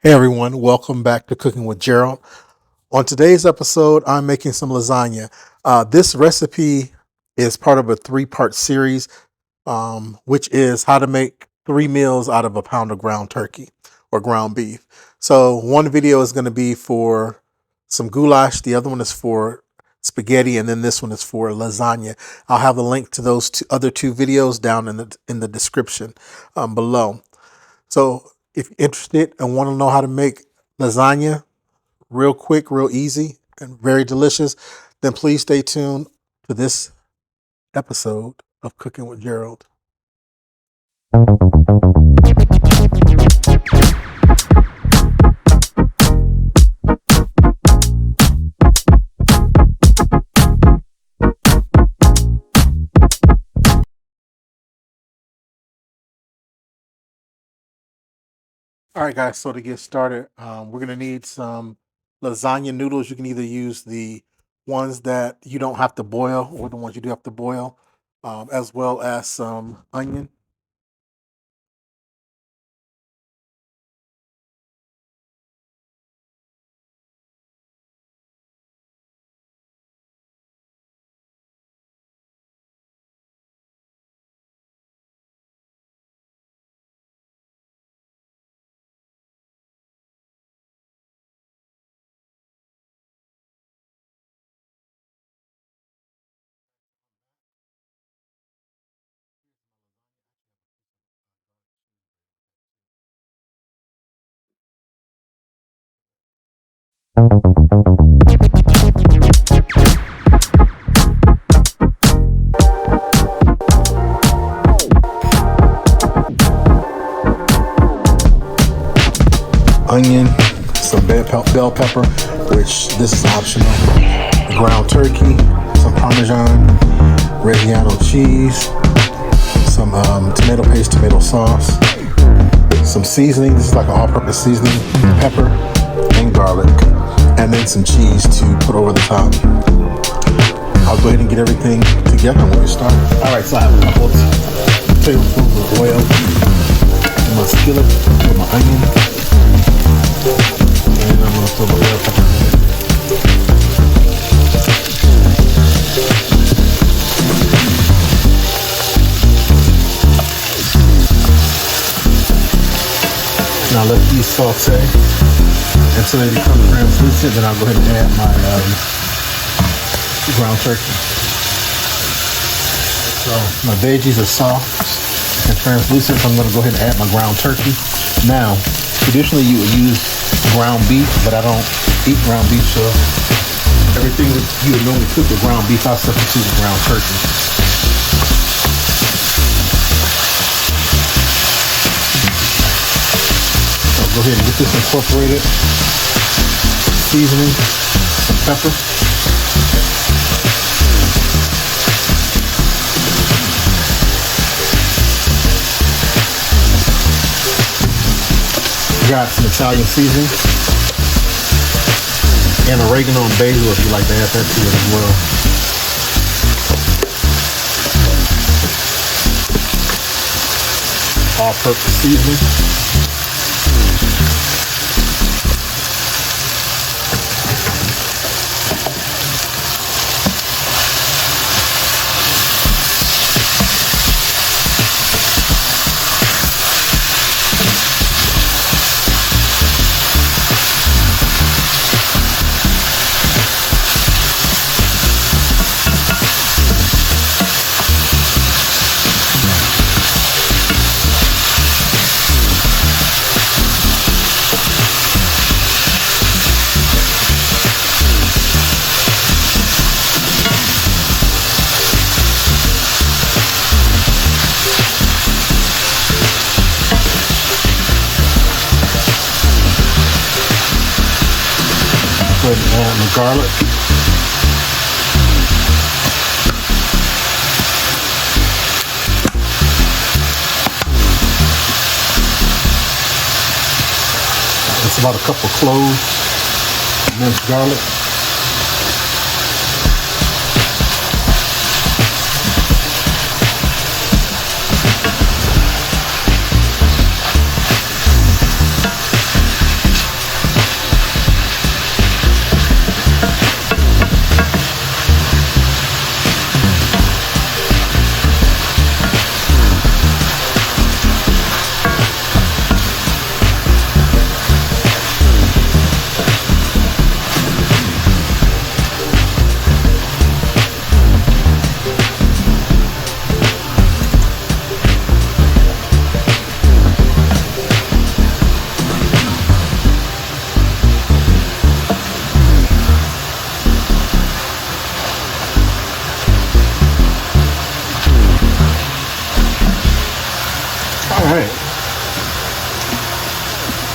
Hey everyone, welcome back to Cooking with Gerald. On today's episode, I'm making some lasagna. This recipe is part of a three-part series, which is how to make 3 meals out of a pound of ground turkey or ground beef. So one video is going to be for some goulash, the other one is for spaghetti, and then this one is for lasagna. I'll have a link to those other two videos down in the description below. So if you're interested and want to know how to make lasagna real quick, real easy, and very delicious, then please stay tuned to this episode of Cooking with Gerald. All right, guys, so to get started, we're going to need some lasagna noodles. You can either use the ones that you don't have to boil or the ones you do have to boil, as well as some onion. Onion, some bell pepper, which this is optional, ground turkey, some Parmesan, Reggiano cheese, some tomato paste, tomato sauce, some seasoning. This is like an all-purpose seasoning, pepper and garlic, and then some cheese to put over the top. I'll go ahead and get everything together when we start. All right, so I have a couple of tablespoons of oil in my skillet with my onion. And I'm going to throw my bell pepper in there. Now let these saute until they become translucent. Then I'll go ahead and add my ground turkey. So my veggies are soft and translucent, so I'm going to go ahead and add my ground turkey. Now, traditionally you would use ground beef, but I don't eat ground beef, so everything that you would normally cook with ground beef, I'll substitute with ground turkey. So go ahead and get this incorporated. Seasoning, some pepper. Got some Italian seasoning and oregano and basil if you like to add that to it as well. All-purpose seasoning. Go ahead and add the garlic. It's about a couple of cloves, minced garlic.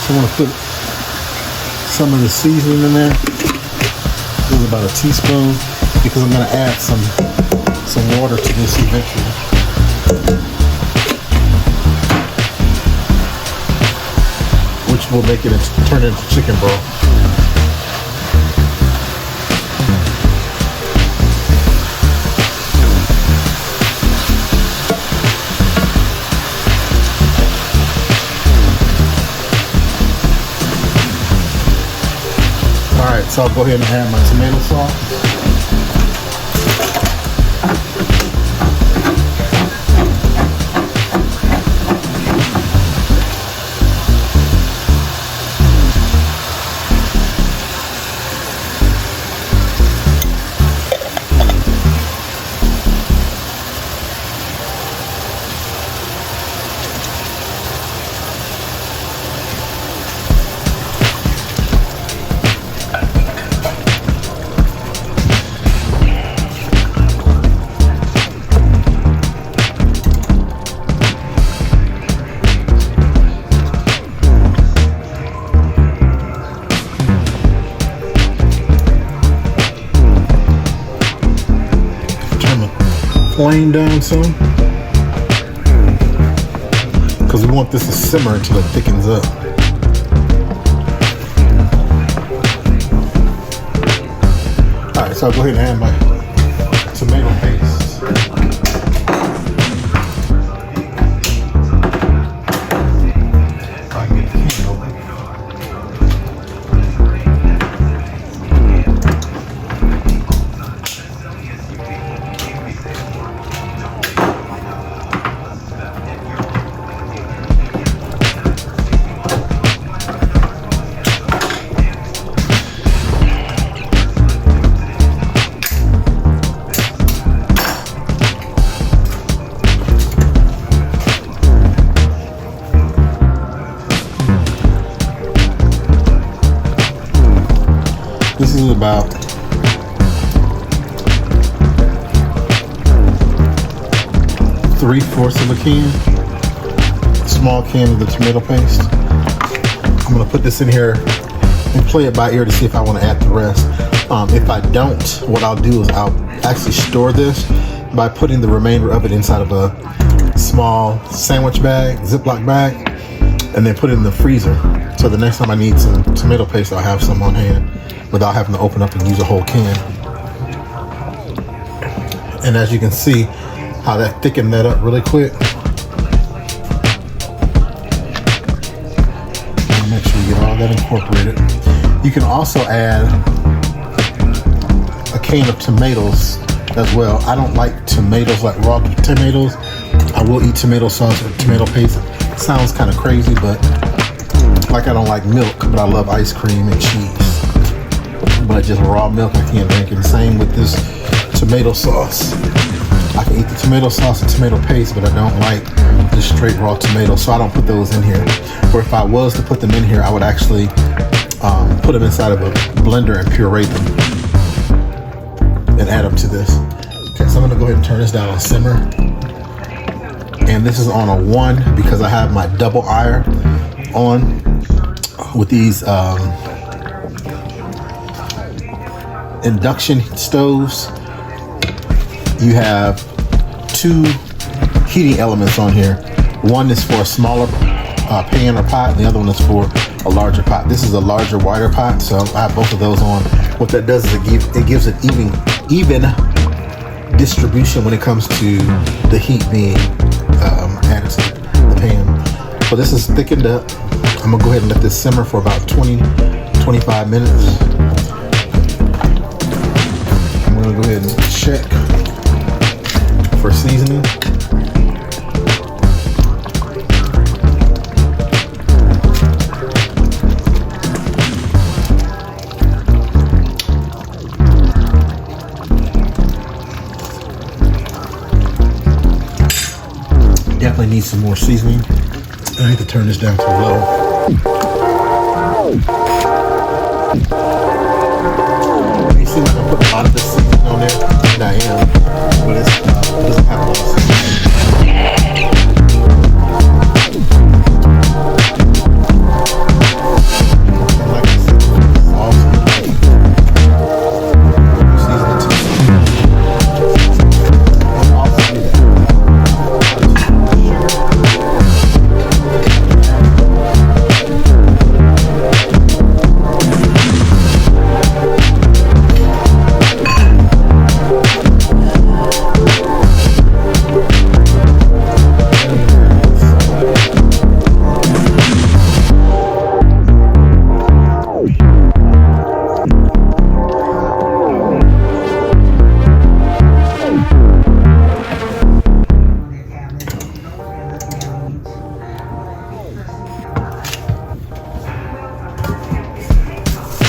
So I'm going to put some of the seasoning in there. This is about a teaspoon because I'm going to add some water to this eventually. Which will make it turn into chicken broth. Alright, so I'll go ahead and add my tomato sauce. Flame down some because we want this to simmer until it thickens up. Alright, so I'll go ahead and add my tomato paste. This is about three-fourths of a can, small can of the tomato paste. I'm gonna put this in here and play it by ear to see if I want to add the rest. If I don't, what I'll do is I'll actually store this by putting the remainder of it inside of a small sandwich bag, Ziploc bag, and then put it in the freezer. So the next time I need some tomato paste, I'll have some on hand without having to open up and use a whole can. And as you can see, how that thickened that up really quick. And make sure you get all that incorporated. You can also add a can of tomatoes as well. I don't like tomatoes like raw tomatoes. I will eat tomato sauce or tomato paste. It sounds kind of crazy, but like I don't like milk, but I love ice cream and cheese. But just raw milk, I can't drink it. The same with this tomato sauce. I can eat the tomato sauce and tomato paste, but I don't like just straight raw tomatoes, so I don't put those in here. Or if I was to put them in here, I would actually put them inside of a blender and puree them and add them to this. Okay, so I'm gonna go ahead and turn this down on simmer. And this is on a 1 because I have my double iron on with these induction stoves. You have 2 heating elements on here. One is for a smaller pan or pot, and the other one is for a larger pot. This is a larger, wider pot, so I have both of those on. What that does is it gives an even distribution when it comes to the heat being added to the pan. So this is thickened up. I'm gonna go ahead and let this simmer for about 20-25 minutes. I'm gonna go ahead and check for seasoning. Definitely need some more seasoning. I need to turn this down to low. You see like I put a lot of this seasoning on there, and I am, but it doesn't have a lot of seasoning.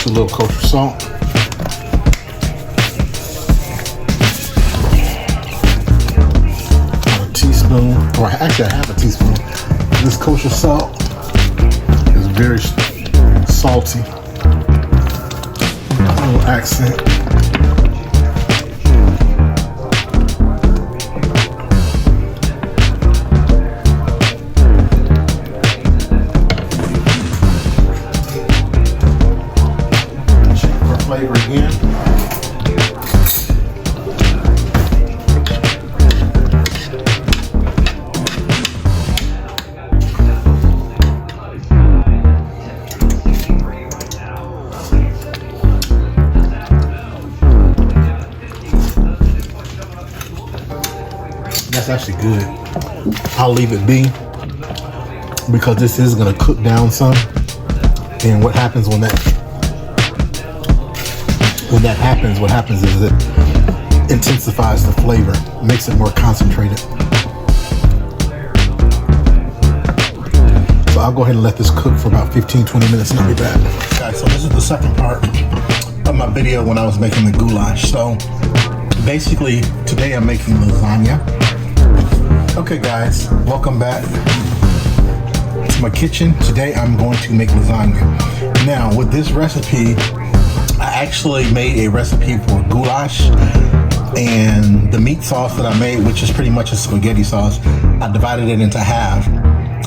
just a little kosher salt. A teaspoon, or actually a half a teaspoon. This kosher salt is very salty. A little accent. Flavor again. That's actually good. I'll leave it be because this is going to cook down some. And what happens when that happens, what happens is it intensifies the flavor, makes it more concentrated. So I'll go ahead and let this cook for about 15-20 minutes and I'll be back. Guys, so this is the second part of my video when I was making the goulash. So basically today I'm making lasagna. Okay guys, welcome back to my kitchen. Today I'm going to make lasagna. Now with this recipe, I actually made a recipe for goulash, and the meat sauce that I made, which is pretty much a spaghetti sauce, I divided it into half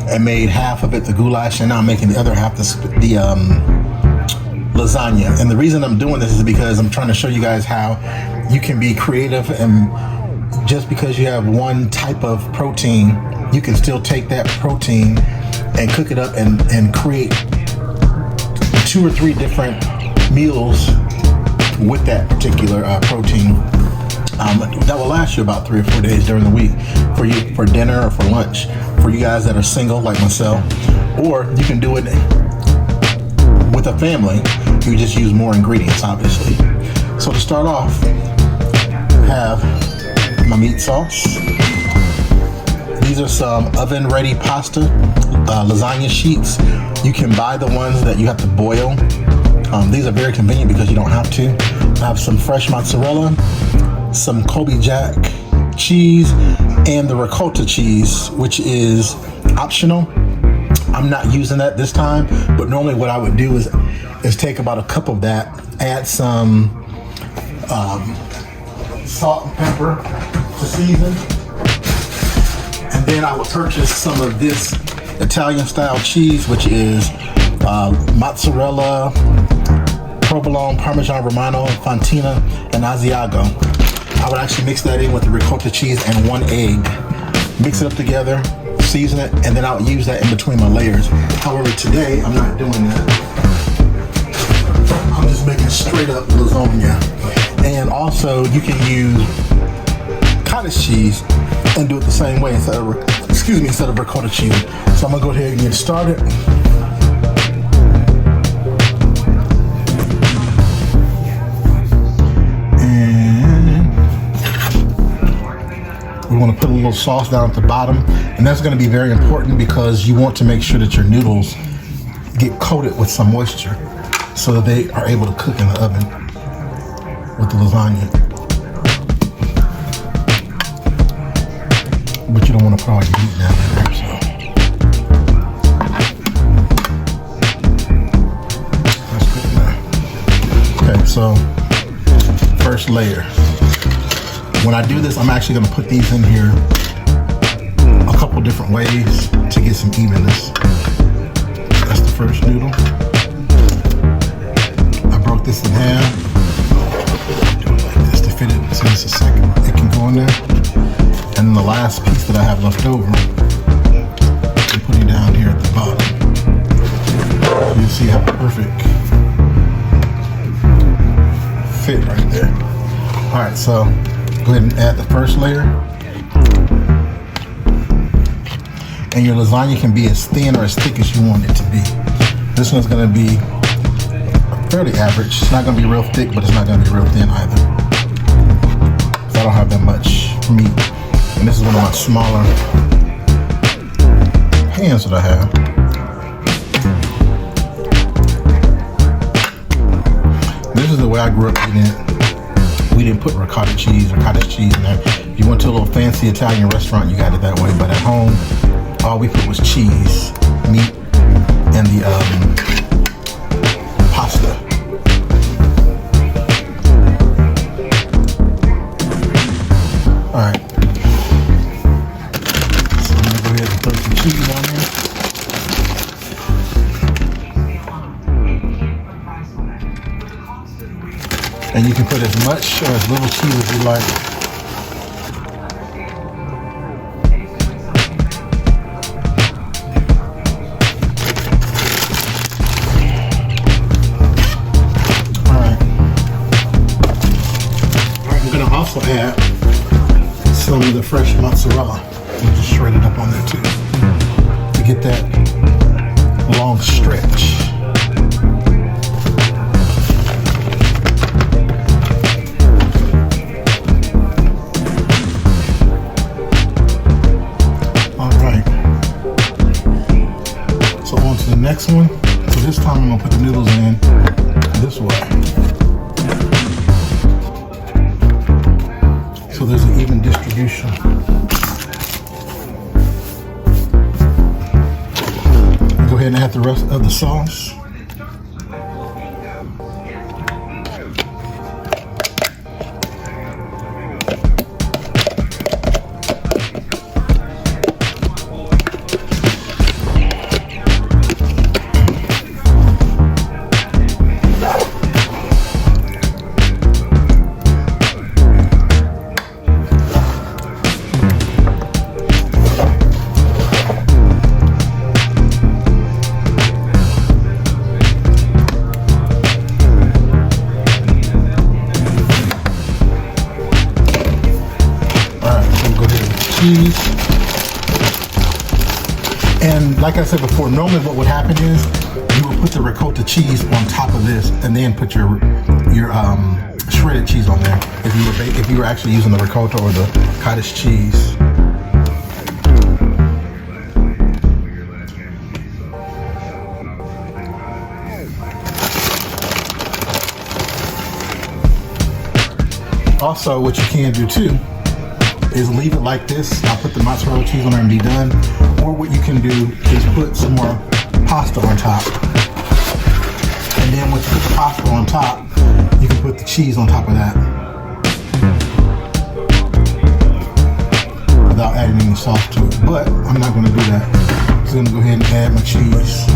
and made half of it the goulash, and now I'm making the other half the lasagna. And the reason I'm doing this is because I'm trying to show you guys how you can be creative, and just because you have one type of protein, you can still take that protein and cook it up and create 2 or 3 different meals with that particular protein that will last you about 3 or 4 days during the week for you, for dinner or for lunch, for you guys that are single like myself. Or you can do it with a family. You just use more ingredients, obviously. So to start off, I have my meat sauce. These are some oven ready pasta lasagna sheets. You can buy the ones that you have to boil. These are very convenient because you don't have to. I have some fresh mozzarella, some Kobe Jack cheese, and the ricotta cheese, which is optional. I'm not using that this time, but normally what I would do is take about a cup of that, add some salt and pepper to season, and then I would purchase some of this Italian style cheese, which is mozzarella, provolone, Parmesan Romano, Fontina, and Asiago. I would actually mix that in with the ricotta cheese and 1 egg. Mix it up together, season it, and then I'll use that in between my layers. However, today I'm not doing that. I'm just making straight up lasagna. And also, you can use cottage cheese and do it the same way instead of ricotta cheese. So I'm gonna go ahead and get started. We want to put a little sauce down at the bottom, and that's going to be very important because you want to make sure that your noodles get coated with some moisture so that they are able to cook in the oven with the lasagna. But you don't want to put all your meat down there, so that's good enough. Okay, so first layer. When I do this, I'm actually going to put these in here a couple different ways to get some evenness. That's the first noodle. I broke this in half. Do it like this to fit it, so it's a second. It can go in there. And then the last piece that I have left over, I'm putting down here at the bottom. You'll see how perfect fit right there. All right, so go ahead and add the first layer. And your lasagna can be as thin or as thick as you want it to be. This one's gonna be fairly average. It's not gonna be real thick, but it's not gonna be real thin either. So I don't have that much meat. And this is one of my smaller pans that I have. the way I grew up eating it, we didn't put ricotta cheese or cottage cheese in there. If you went to a little fancy Italian restaurant, you got it that way. But at home, all we put was cheese, meat, and the pasta. All right. So I'm gonna go ahead and throw some cheese on there. And you can put as much or as little cheese as you like. Alright. I'm going to also add some of the fresh mozzarella. And just shred it up on there too. To get that long stretch. Next one, so this time I'm gonna put the noodles in this way, so there's an even distribution. Go ahead and add the rest of the sauce. Cheese. And like I said before, normally what would happen is you would put the ricotta cheese on top of this and then put your shredded cheese on there if you were actually using the ricotta or the cottage cheese. Also, what you can do too is leave it like this. I'll put the mozzarella cheese on there and be done. Or what you can do is put some more pasta on top. And then once you put the pasta on top, you can put the cheese on top of that. Without adding any sauce to it. But I'm not gonna do that. I'm just gonna go ahead and add my cheese.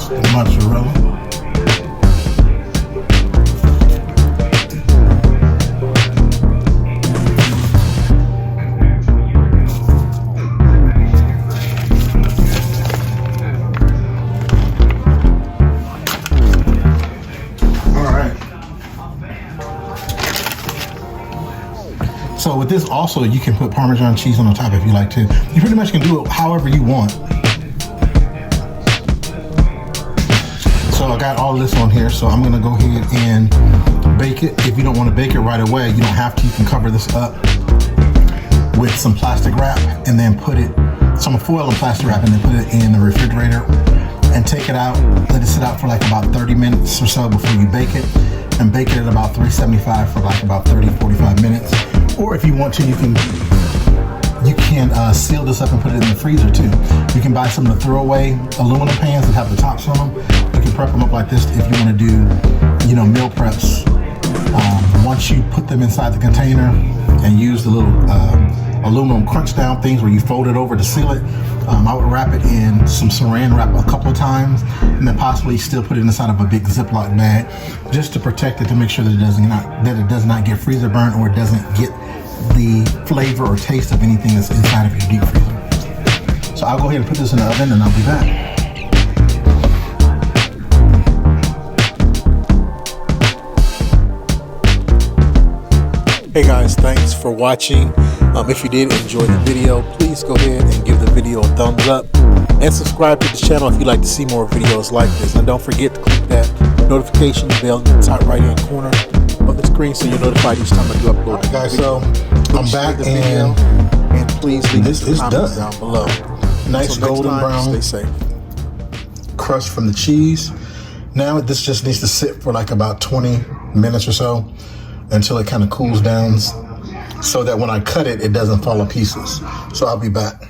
The mozzarella. So with this also, you can put Parmesan cheese on the top if you like to. You pretty much can do it however you want. So I got all this on here, so I'm gonna go ahead and bake it. If you don't want to bake it right away, you don't have to. You can cover this up with some plastic wrap and then put it, some foil and plastic wrap, and then put it in the refrigerator and take it out, let it sit out for like about 30 minutes or so before you bake it, and bake it at about 375 for like about 30-45 minutes. Or if you want to, you can seal this up and put it in the freezer too. You can buy some of the throwaway aluminum pans that have the tops on them. You can prep them up like this if you want to do, meal preps. Once you put them inside the container and use the little aluminum crunch down things where you fold it over to seal it, I would wrap it in some saran wrap a couple of times, and then possibly still put it inside of a big Ziploc bag just to protect it, to make sure that it does not get freezer burn, or it doesn't get the flavor or taste of anything that's inside of your deep freezer. So I'll go ahead and put this in the oven and I'll be back. Hey guys, thanks for watching. If you did enjoy the video, please go ahead and give the video a thumbs up and subscribe to the channel if you'd like to see more videos like this. And don't forget to click that notification bell in the top right hand corner of the screen so you're notified each time I do upload. Right, guys, so I'm back, and please leave a comment down below. Nice golden brown. Stay safe. Crust from the cheese. Now this just needs to sit for like about 20 minutes or so until it kind of cools down so that when I cut it, it doesn't fall to pieces. So I'll be back.